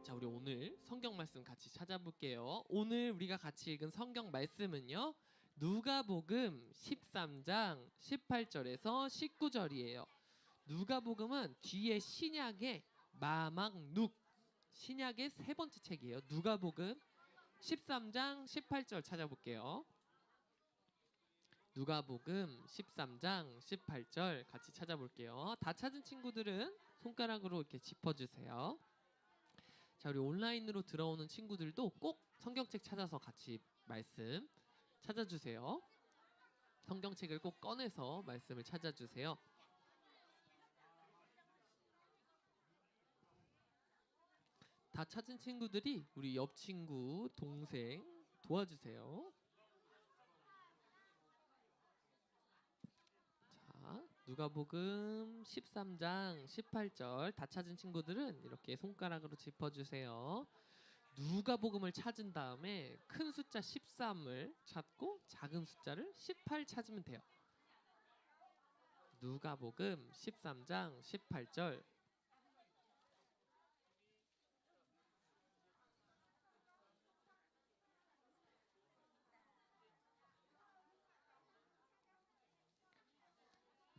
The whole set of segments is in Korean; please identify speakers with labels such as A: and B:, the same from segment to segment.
A: 자, 우리 오늘 성경 말씀 같이 찾아볼게요. 오늘 우리가 같이 읽은 성경 말씀은요, 누가복음 13장 18절에서 19절이에요. 누가복음은 뒤에 신약의 마막룩, 신약의 세 번째 책이에요. 누가복음 13장 18절 찾아볼게요. 누가복음 13장 18절 같이 찾아볼게요. 다 찾은 친구들은 손가락으로 이렇게 짚어주세요. 자, 우리 온라인으로 들어오는 친구들도 꼭 성경책 찾아서 같이 말씀 찾아주세요. 성경책을 꼭 꺼내서 말씀을 찾아주세요. 다 찾은 친구들이 우리 옆 친구, 동생 도와주세요. 자, 누가복음 13장 18절 다 찾은 친구들은 이렇게 손가락으로 짚어주세요. 누가복음을 찾은 다음에 큰 숫자 13을 찾고 작은 숫자를 18 찾으면 돼요. 누가복음 13장 18절.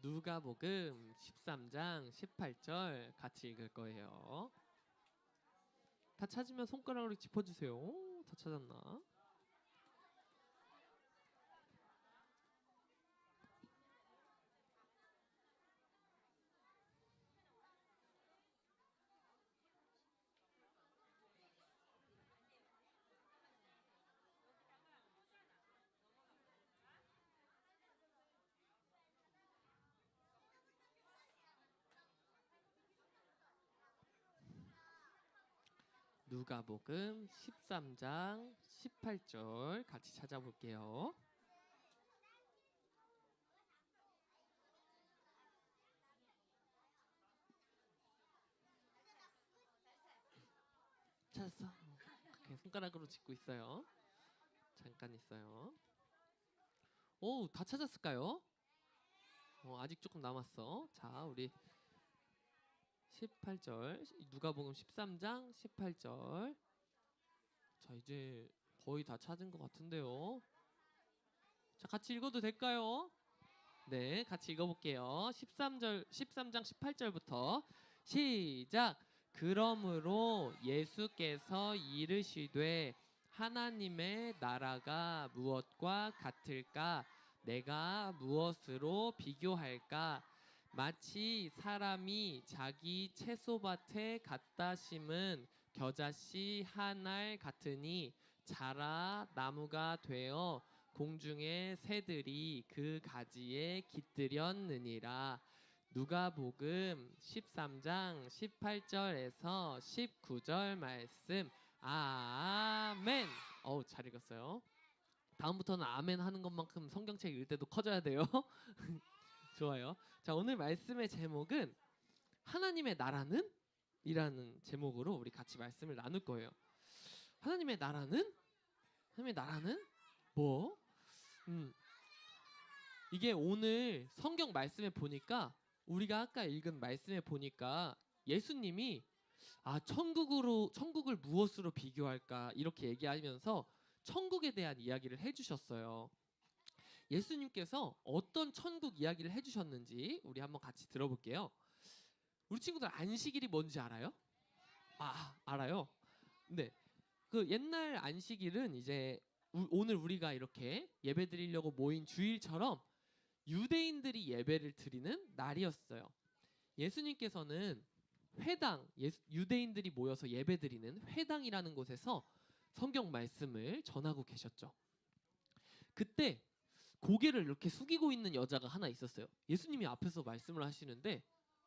A: 누가복음 13장 18절 같이 읽을 거예요. 다 찾으면 손가락으로 짚어주세요. 다 찾았나? 누가복음 13장 18절 같이 찾아볼게요. 찾았어? 오케이, 손가락으로 짚고 있어요. 잠깐 있어요. 오, 다 찾았을까요? 아직 조금 남았어. 자, 우리 18절 누가복음 13장 18절. 자, 이제 거의 다 찾은 것 같은데요. 자, 같이 읽어도 될까요? 네, 같이 읽어볼게요. 13장 18절부터 시작. 그러므로 예수께서 이르시되 하나님의 나라가 무엇과 같을까? 내가 무엇으로 비교할까? 마치 사람이 자기 채소밭에 갖다 심은 겨자씨 한 알 같으니 자라 나무가 되어 공중의 새들이 그 가지에 깃들였느니라. 누가복음 13장 18절에서 19절 말씀. 아멘. 잘 읽었어요. 다음부터는 아멘 하는 것만큼 성경책 읽을 때도 커져야 돼요. 좋아요. 자, 오늘 말씀의 제목은 하나님의 나라는? 이라는 제목으로 우리 같이 말씀을 나눌 거예요. 하나님의 나라는? 하나님의 나라는 뭐? 이게 오늘 성경 말씀에 보니까, 우리가 아까 읽은 말씀에 보니까 예수님이 천국을 무엇으로 비교할까 이렇게 얘기하면서 천국에 대한 이야기를 해주셨어요. 예수님께서 어떤 천국 이야기를 해주셨는지 우리 한번 같이 들어볼게요. 우리 친구들 안식일이 뭔지 알아요? 알아요? 네. 그 옛날 안식일은 이제 오늘 우리가 이렇게 예배 드리려고 모인 주일처럼 유대인들이 예배를 드리는 날이었어요. 예수님께서는 유대인들이 모여서 예배 드리는 회당이라는 곳에서 성경 말씀을 전하고 계셨죠. 그때 고개를 이렇게 숙이고 있는 여자가 하나 있었어요. 예수님이 앞에서 말씀을 하시는데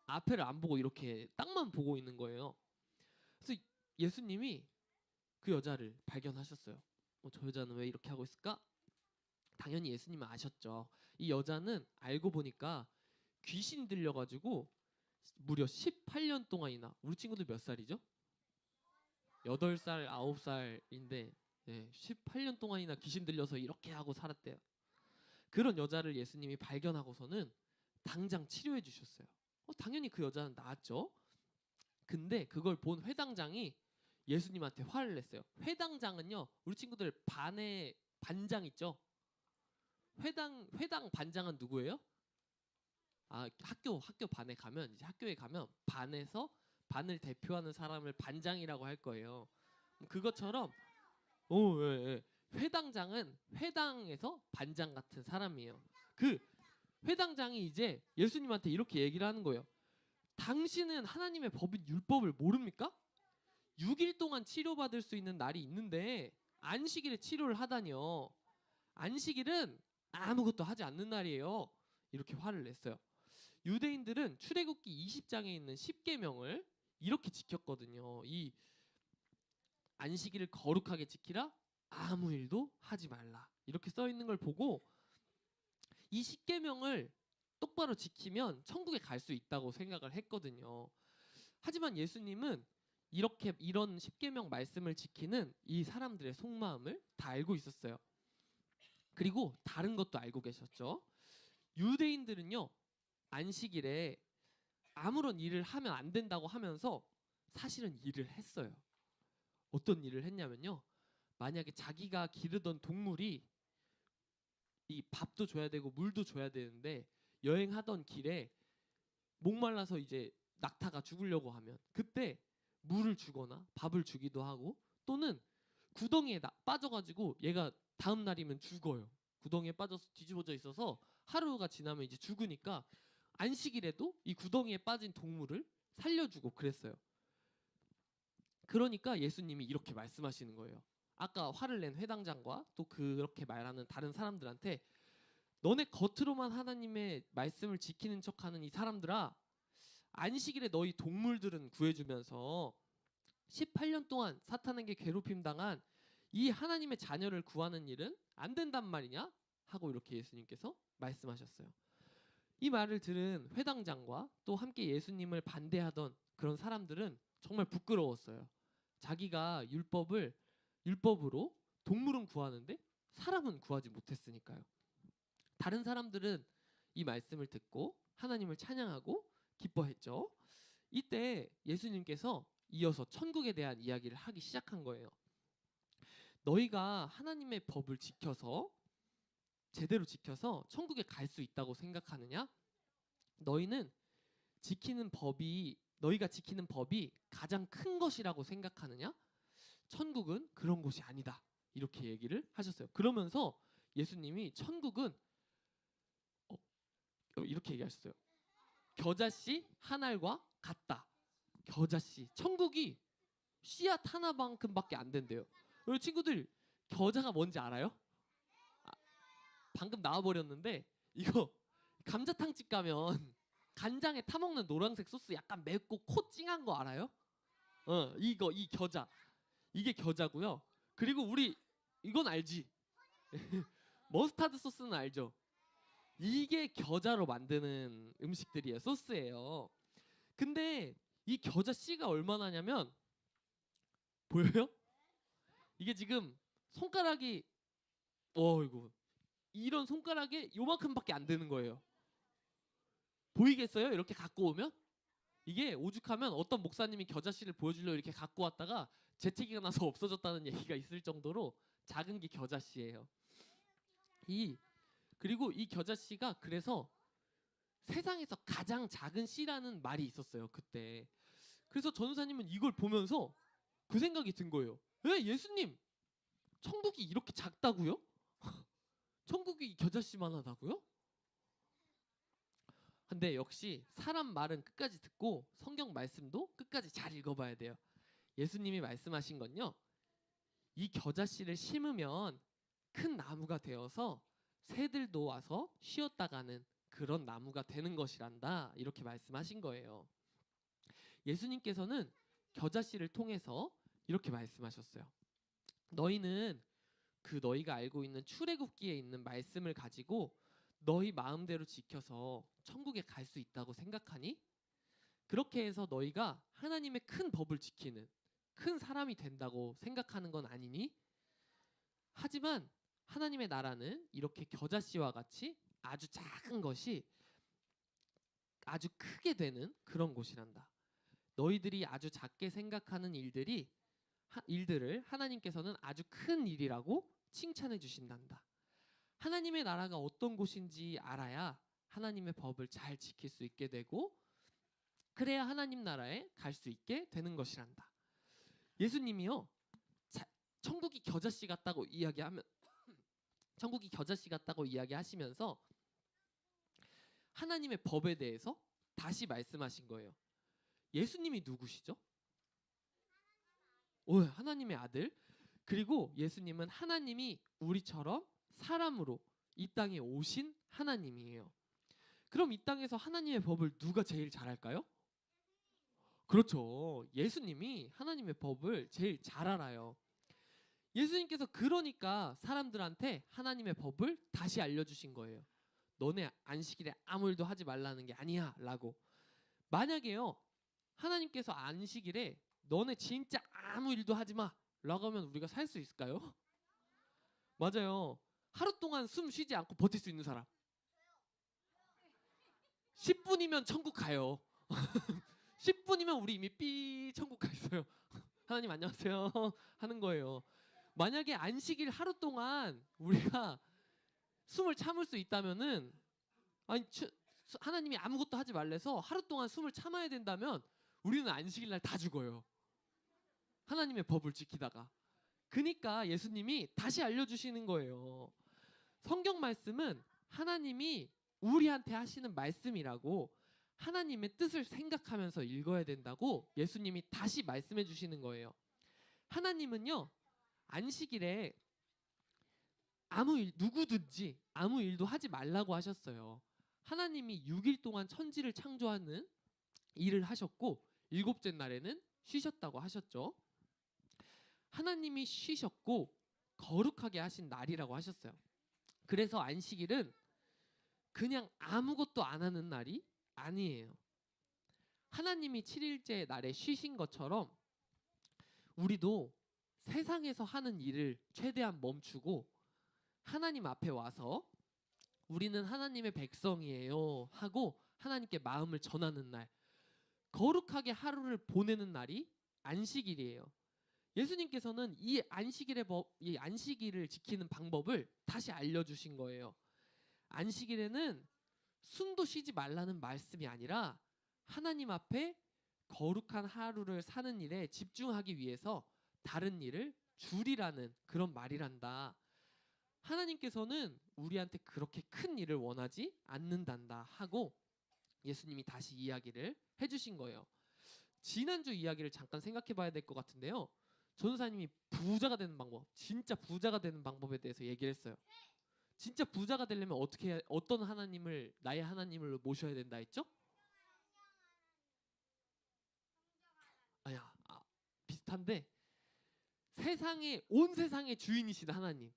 A: 앞에를 안 보고 이렇게 땅만 보고 있는 거예요. 그래서 예수님이 그 여자를 발견하셨어요. 저 여자는 왜 이렇게 하고 있을까? 당연히 예수님은 아셨죠. 이 여자는 알고 보니까 귀신 들려가지고 무려 18년 동안이나, 우리 친구들 몇 살이죠? 8살, 9살인데 18년 동안이나 귀신 들려서 이렇게 하고 살았대요. 그런 여자를 예수님이 발견하고서는 당장 치료해 주셨어요. 당연히 그 여자는 나았죠. 근데 그걸 본 회당장이 예수님한테 화를 냈어요. 회당장은요, 우리 친구들 반에 반장 있죠? 회당 반장은 누구예요? 학교 반에 가면, 이제 학교에 가면 반에서 반을 대표하는 사람을 반장이라고 할 거예요. 그것처럼 예, 예. 회당장은 회당에서 반장 같은 사람이에요. 그 회당장이 이제 예수님한테 이렇게 얘기를 하는 거예요. 당신은 하나님의 법인 율법을 모릅니까? 6일 동안 치료받을 수 있는 날이 있는데 안식일에 치료를 하다니요. 안식일은 아무것도 하지 않는 날이에요. 이렇게 화를 냈어요. 유대인들은 출애굽기 20장에 있는 10계명을 이렇게 지켰거든요. 이 안식일을 거룩하게 지키라, 아무 일도 하지 말라, 이렇게 써 있는 걸 보고 이 10계명을 똑바로 지키면 천국에 갈 수 있다고 생각을 했거든요. 하지만 예수님은 이런 10계명 말씀을 지키는 이 사람들의 속마음을 다 알고 있었어요. 그리고 다른 것도 알고 계셨죠. 유대인들은요, 안식일에 아무런 일을 하면 안 된다고 하면서 사실은 일을 했어요. 어떤 일을 했냐면요, 만약에 자기가 기르던 동물이 이 밥도 줘야 되고 물도 줘야 되는데 여행하던 길에 목말라서 이제 낙타가 죽으려고 하면 그때 물을 주거나 밥을 주기도 하고, 또는 구덩이에 빠져가지고 얘가 다음 날이면 죽어요. 구덩이에 빠져서 뒤집어져 있어서 하루가 지나면 이제 죽으니까 안식일에도 이 구덩이에 빠진 동물을 살려주고 그랬어요. 그러니까 예수님이 이렇게 말씀하시는 거예요. 아까 화를 낸 회당장과 또 그렇게 말하는 다른 사람들한테, 너네 겉으로만 하나님의 말씀을 지키는 척하는 이 사람들아, 안식일에 너희 동물들은 구해주면서 18년 동안 사탄에게 괴롭힘 당한 이 하나님의 자녀를 구하는 일은 안 된단 말이냐? 하고 이렇게 예수님께서 말씀하셨어요. 이 말을 들은 회당장과 또 함께 예수님을 반대하던 그런 사람들은 정말 부끄러웠어요. 자기가 율법으로 동물은 구하는데 사람은 구하지 못했으니까요. 다른 사람들은 이 말씀을 듣고 하나님을 찬양하고 기뻐했죠. 이때 예수님께서 이어서 천국에 대한 이야기를 하기 시작한 거예요. 너희가 하나님의 법을 제대로 지켜서 천국에 갈 수 있다고 생각하느냐? 너희가 지키는 법이 가장 큰 것이라고 생각하느냐? 천국은 그런 곳이 아니다, 이렇게 얘기를 하셨어요. 그러면서 예수님이 천국은 이렇게 얘기하셨어요. 겨자씨 한 알과 같다. 겨자씨, 천국이 씨앗 하나만큼밖에 안 된대요. 여러분 친구들, 겨자가 뭔지 알아요? 방금 나와버렸는데, 이거 감자탕집 가면 간장에 타먹는 노란색 소스 약간 맵고 코 찡한 거 알아요? 이 겨자, 이게 겨자고요. 그리고 우리 이건 알지? 머스타드 소스는 알죠? 이게 겨자로 만드는 음식들이에요. 소스예요. 근데 이 겨자 씨가 얼마나냐면, 보여요? 이게 지금 손가락이 이거 이런 손가락에 요만큼밖에 안 되는 거예요. 보이겠어요? 이렇게 갖고 오면? 이게 오죽하면 어떤 목사님이 겨자 씨를 보여주려고 이렇게 갖고 왔다가 재채기가 나서 없어졌다는 얘기가 있을 정도로 작은 게 겨자 씨예요. 그리고 이 겨자 씨가 그래서 세상에서 가장 작은 씨라는 말이 있었어요, 그때. 그래서 전우사님은 이걸 보면서 그 생각이 든 거예요. 예수님, 천국이 이렇게 작다고요? 천국이 겨자씨만 하다고요? 근데 역시 사람 말은 끝까지 듣고 성경 말씀도 끝까지 잘 읽어봐야 돼요. 예수님이 말씀하신 건요, 이 겨자씨를 심으면 큰 나무가 되어서 새들도 와서 쉬었다 가는 그런 나무가 되는 것이란다, 이렇게 말씀하신 거예요. 예수님께서는 겨자씨를 통해서 이렇게 말씀하셨어요. 너희는 너희가 알고 있는 출애굽기에 있는 말씀을 가지고 너희 마음대로 지켜서 천국에 갈 수 있다고 생각하니? 그렇게 해서 너희가 하나님의 큰 법을 지키는 큰 사람이 된다고 생각하는 건 아니니? 하지만 하나님의 나라는 이렇게 겨자씨와 같이 아주 작은 것이 아주 크게 되는 그런 곳이란다. 너희들이 아주 작게 생각하는 일들이 일들을 하나님께서는 아주 큰 일이라고 칭찬해 주신단다. 하나님의 나라가 어떤 곳인지 알아야 하나님의 법을 잘 지킬 수 있게 되고 그래야 하나님 나라에 갈 수 있게 되는 것이란다. 예수님이요, 천국이 겨자씨 같다고 이야기하면 천국이 겨자씨 같다고 이야기하시면서 하나님의 법에 대해서 다시 말씀하신 거예요. 예수님이 누구시죠? 하나님의 아들. 그리고 예수님은 하나님이 우리처럼 사람으로 이 땅에 오신 하나님이에요. 그럼 이 땅에서 하나님의 법을 누가 제일 잘할까요? 그렇죠. 예수님이 하나님의 법을 제일 잘 알아요. 예수님께서 그러니까 사람들한테 하나님의 법을 다시 알려주신 거예요. 너네 안식일에 아무 일도 하지 말라는 게 아니야 라고. 만약에요, 하나님께서 안식일에 너네 진짜 아무 일도 하지 마 라고 하면 우리가 살 수 있을까요? 맞아요. 하루 동안 숨 쉬지 않고 버틸 수 있는 사람 10분이면 천국 가요. 10분이면 우리 이미 천국 가 있어요. 하나님 안녕하세요 하는 거예요. 만약에 안식일 하루 동안 우리가 숨을 참을 수 있다면은, 아니 하나님이 아무것도 하지 말래서 하루 동안 숨을 참아야 된다면 우리는 안식일 날 다 죽어요. 하나님의 법을 지키다가. 그러니까 예수님이 다시 알려주시는 거예요. 성경 말씀은 하나님이 우리한테 하시는 말씀이라고, 하나님의 뜻을 생각하면서 읽어야 된다고 예수님이 다시 말씀해 주시는 거예요. 하나님은요, 안식일에 누구든지 아무 일도 하지 말라고 하셨어요. 하나님이 6일 동안 천지를 창조하는 일을 하셨고 7째 날에는 쉬셨다고 하셨죠. 하나님이 쉬셨고 거룩하게 하신 날이라고 하셨어요. 그래서 안식일은 그냥 아무것도 안 하는 날이 아니에요. 하나님이 7일째 날에 쉬신 것처럼 우리도 세상에서 하는 일을 최대한 멈추고 하나님 앞에 와서 우리는 하나님의 백성이에요 하고 하나님께 마음을 전하는 날, 거룩하게 하루를 보내는 날이 안식일이에요. 예수님께서는 이 안식일을 지키는 방법을 다시 알려주신 거예요. 안식일에는 숨도 쉬지 말라는 말씀이 아니라 하나님 앞에 거룩한 하루를 사는 일에 집중하기 위해서 다른 일을 줄이라는 그런 말이란다. 하나님께서는 우리한테 그렇게 큰 일을 원하지 않는단다 하고 예수님이 다시 이야기를 해주신 거예요. 지난주 이야기를 잠깐 생각해 봐야 될 것 같은데요. 전도사님이 부자가 되는 방법, 진짜 부자가 되는 방법에 대해서 얘기를 했어요. 진짜 부자가 되려면 어떤 하나님을 나의 하나님을 모셔야 된다 했죠? 비슷한데 온 세상의 주인이신 하나님,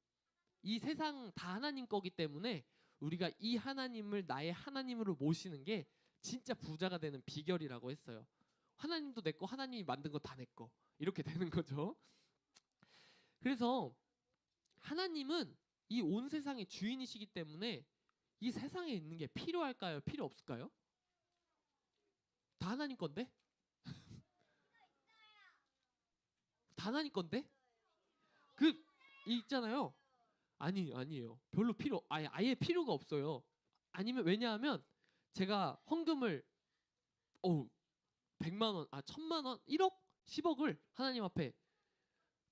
A: 이 세상 다 하나님 거기 때문에 우리가 이 하나님을 나의 하나님으로 모시는 게 진짜 부자가 되는 비결이라고 했어요. 하나님도 내 거, 하나님이 만든 거 다 내 거, 이렇게 되는 거죠. 그래서 하나님은 이 온 세상의 주인이시기 때문에 이 세상에 있는 게 필요할까요? 필요 없을까요? 다 하나님 건데? 다 하나님 건데? 있잖아요. 아니에요. 별로 아예 필요가 없어요. 아니면 왜냐하면 제가 헌금을 100만 원, 1000만 원, 1억, 10억을 하나님 앞에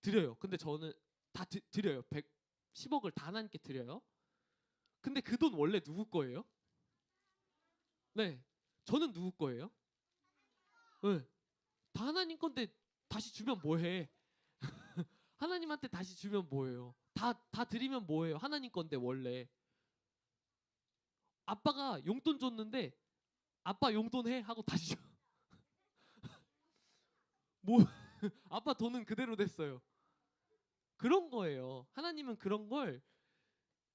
A: 드려요. 근데 저는 다 드려요. 10억을 다 하나님께 드려요. 근데 그 돈 원래 누구 거예요? 네, 저는 누구 거예요? 네, 다 하나님 건데 다시 주면 뭐해? 하나님한테 다시 주면 뭐예요? 다 드리면 뭐예요? 하나님 건데 원래. 아빠가 용돈 줬는데 아빠 용돈 해 하고 다시 줘. 뭐 아빠 돈은 그대로 됐어요. 그런 거예요. 하나님은 그런 걸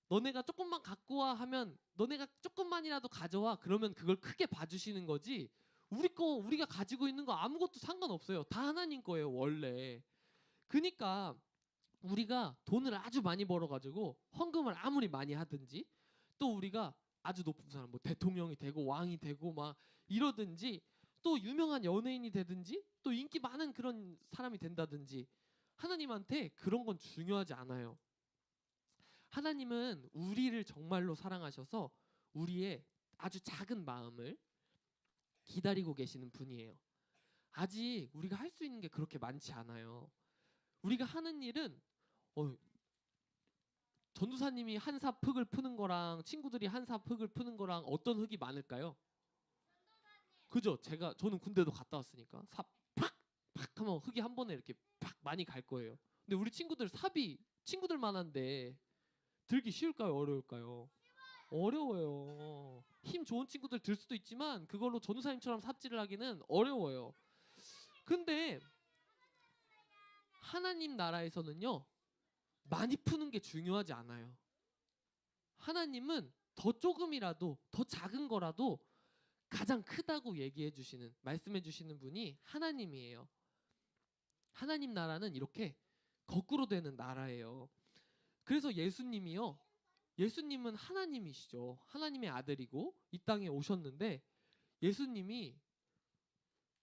A: 너네가 조금만 갖고 와 하면 너네가 조금만이라도 가져와 그러면 그걸 크게 봐주시는 거지. 우리가 가지고 있는 거 아무것도 상관없어요. 다 하나님 거예요 원래. 그러니까 우리가 돈을 아주 많이 벌어가지고 헌금을 아무리 많이 하든지, 또 우리가 아주 높은 사람, 뭐 대통령이 되고 왕이 되고 막 이러든지, 또 유명한 연예인이 되든지, 또 인기 많은 그런 사람이 된다든지, 하나님한테 그런 건 중요하지 않아요. 하나님은 우리를 정말로 사랑하셔서 우리의 아주 작은 마음을 기다리고 계시는 분이에요. 아직 우리가 할 수 있는 게 그렇게 많지 않아요. 우리가 하는 일은 전도사님이 한 삽 흙을 푸는 거랑 친구들이 한 삽 흙을 푸는 거랑 어떤 흙이 많을까요? 그죠? 저는 군대도 갔다 왔으니까 삽 팍팍 하면 흙이 한 번에 이렇게 팍 많이 갈 거예요. 근데 우리 친구들 삽이 친구들만한데 들기 쉬울까요? 어려울까요? 어려워요. 힘 좋은 친구들 들 수도 있지만 그걸로 전도사님처럼 삽질을 하기는 어려워요. 근데 하나님 나라에서는요, 많이 푸는 게 중요하지 않아요. 하나님은 더 조금이라도, 더 작은 거라도 가장 크다고 얘기해 주시는, 말씀해 주시는 분이 하나님이에요. 하나님 나라는 이렇게 거꾸로 되는 나라예요. 그래서 예수님은 하나님이시죠. 하나님의 아들이고 이 땅에 오셨는데, 예수님이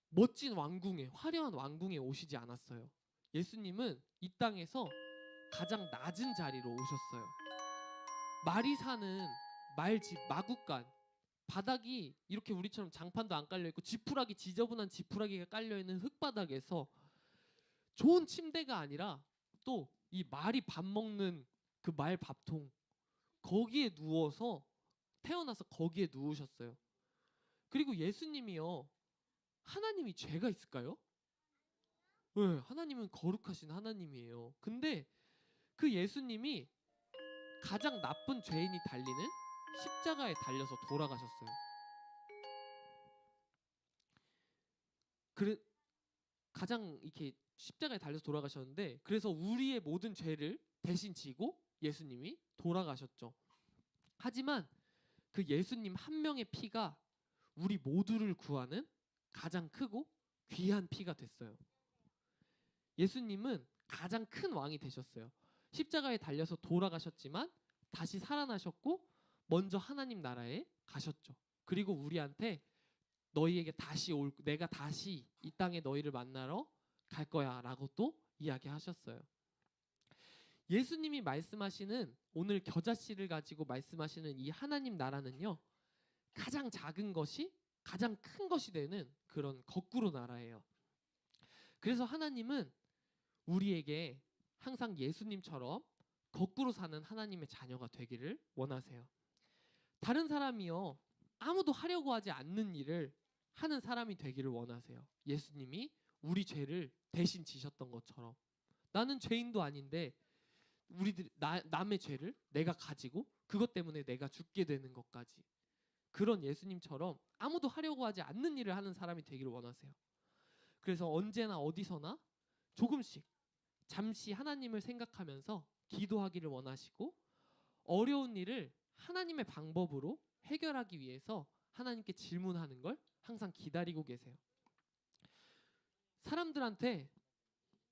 A: 멋진 왕궁에, 화려한 왕궁에 오시지 않았어요. 예수님은 이 땅에서 가장 낮은 자리로 오셨어요. 말이 사는 말집, 마구간, 바닥이 이렇게 우리처럼 장판도 안 깔려 있고 지푸라기, 지저분한 지푸라기가 깔려 있는 흙바닥에서 좋은 침대가 아니라 또 이 말이 밥 먹는 그 말 밥통, 거기에 누워서 태어나서 거기에 누우셨어요. 그리고 예수님이요, 하나님이 죄가 있을까요? 네, 하나님은 거룩하신 하나님이에요. 근데 그 예수님이 가장 나쁜 죄인이 달리는 십자가에 달려서 돌아가셨어요. 그래, 가장 이렇게 십자가에 달려서 돌아가셨는데, 그래서 우리의 모든 죄를 대신 지고 예수님이 돌아가셨죠. 하지만 그 예수님 한 명의 피가 우리 모두를 구하는 가장 크고 귀한 피가 됐어요. 예수님은 가장 큰 왕이 되셨어요. 십자가에 달려서 돌아가셨지만 다시 살아나셨고 먼저 하나님 나라에 가셨죠. 그리고 우리한테 너희에게 내가 다시 이 땅에 너희를 만나러 갈 거야라고 또 이야기하셨어요. 예수님이 말씀하시는, 오늘 겨자씨를 가지고 말씀하시는 이 하나님 나라는요, 가장 작은 것이 가장 큰 것이 되는 그런 거꾸로 나라예요. 그래서 하나님은 우리에게 항상 예수님처럼 거꾸로 사는 하나님의 자녀가 되기를 원하세요. 다른 사람이요, 아무도 하려고 하지 않는 일을 하는 사람이 되기를 원하세요. 예수님이 우리 죄를 대신 지셨던 것처럼, 나는 죄인도 아닌데 남의 죄를 내가 가지고 그것 때문에 내가 죽게 되는 것까지, 그런 예수님처럼 아무도 하려고 하지 않는 일을 하는 사람이 되기를 원하세요. 그래서 언제나 어디서나 조금씩 잠시 하나님을 생각하면서 기도하기를 원하시고, 어려운 일을 하나님의 방법으로 해결하기 위해서 하나님께 질문하는 걸 항상 기다리고 계세요. 사람들한테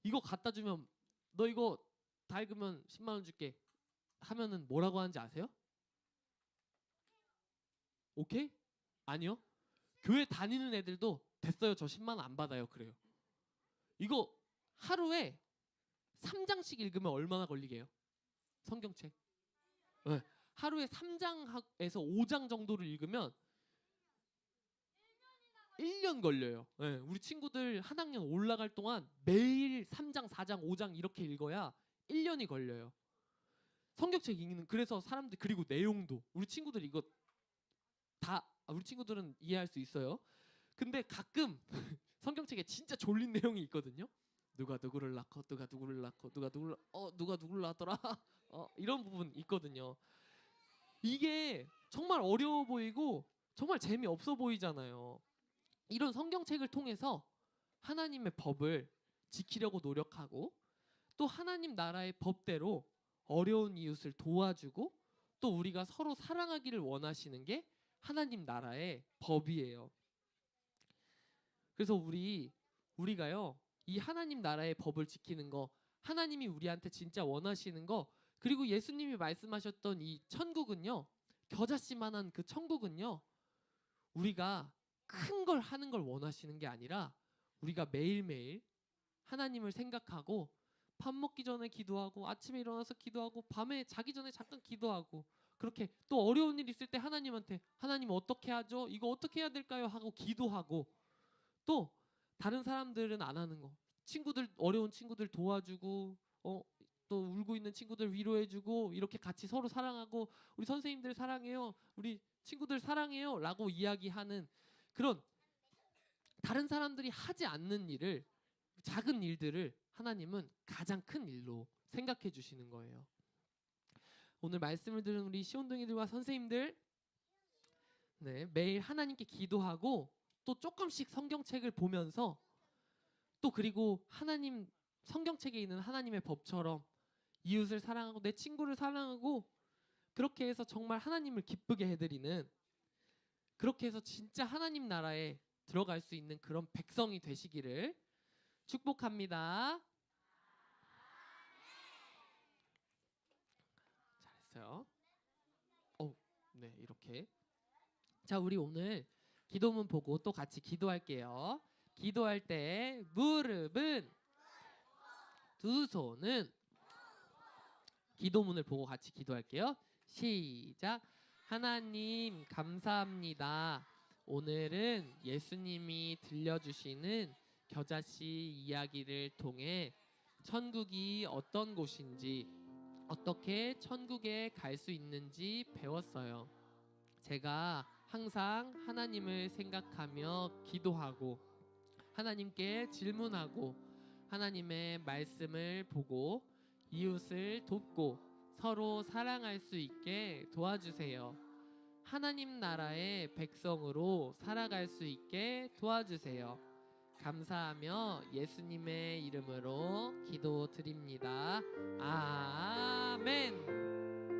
A: 이거 갖다 주면, 너 이거 다 읽으면 10만 원 줄게 하면은 뭐라고 하는지 아세요? 오케이? 아니요. 교회 다니는 애들도 됐어요, 저 10만 원 안 받아요, 그래요. 이거 하루에 3장씩 읽으면 얼마나 걸리게요? 성경책. 네. 하루에 3장에서 5장 정도를 읽으면 1년 걸려요. 네. 우리 친구들 한 학년 올라갈 동안 매일 3장, 4장, 5장 이렇게 읽어야 1년이 걸려요. 성경책 읽는, 그래서 사람들, 그리고 내용도 우리 친구들 이거 다, 우리 친구들은 이해할 수 있어요. 근데 가끔 성경책에 진짜 졸린 내용이 있거든요. 누가 누구를 낳고, 누가 누구를 낳고, 누가 누구를 낳았더라. 이런 부분 있거든요. 이게 정말 어려워 보이고 정말 재미없어 보이잖아요. 이런 성경책을 통해서 하나님의 법을 지키려고 노력하고, 또 하나님 나라의 법대로 어려운 이웃을 도와주고, 또 우리가 서로 사랑하기를 원하시는 게 하나님 나라의 법이에요. 그래서 우리가요, 이 하나님 나라의 법을 지키는 거, 하나님이 우리한테 진짜 원하시는 거, 그리고 예수님이 말씀하셨던 이 천국은요, 겨자씨만한 그 천국은요, 우리가 큰 걸 하는 걸 원하시는 게 아니라 우리가 매일매일 하나님을 생각하고 밥 먹기 전에 기도하고 아침에 일어나서 기도하고 밤에 자기 전에 잠깐 기도하고 그렇게 또 어려운 일 있을 때 하나님한테 하나님 어떻게 하죠? 이거 어떻게 해야 될까요? 하고 기도하고 또 다른 사람들은 안 하는 거. 친구들 어려운 친구들 도와주고 또 울고 있는 친구들 위로해주고 이렇게 같이 서로 사랑하고 우리 선생님들 사랑해요. 우리 친구들 사랑해요. 라고 이야기하는 그런 다른 사람들이 하지 않는 일을 작은 일들을 하나님은 가장 큰 일로 생각해 주시는 거예요. 오늘 말씀을 들은 우리 시온둥이들과 선생님들 매일 하나님께 기도하고 또 조금씩 성경책을 보면서 또 그리고 하나님 성경책에 있는 하나님의 법처럼 이웃을 사랑하고 내 친구를 사랑하고 그렇게 해서 정말 하나님을 기쁘게 해드리는 그렇게 해서 진짜 하나님 나라에 들어갈 수 있는 그런 백성이 되시기를 축복합니다. 잘했어요. 네, 이렇게. 자, 우리 오늘 기도문 보고 또 같이 기도할게요. 기도할 때 무릎은 두 손은 기도문을 보고 같이 기도할게요. 시작. 하나님 감사합니다. 오늘은 예수님이 들려주시는 겨자씨 이야기를 통해 천국이 어떤 곳인지 어떻게 천국에 갈 수 있는지 배웠어요. 제가 항상 하나님을 생각하며 기도하고 하나님께 질문하고 하나님의 말씀을 보고 이웃을 돕고 서로 사랑할 수 있게 도와주세요. 하나님 나라의 백성으로 살아갈 수 있게 도와주세요. 감사하며 예수님의 이름으로 기도드립니다. 아멘.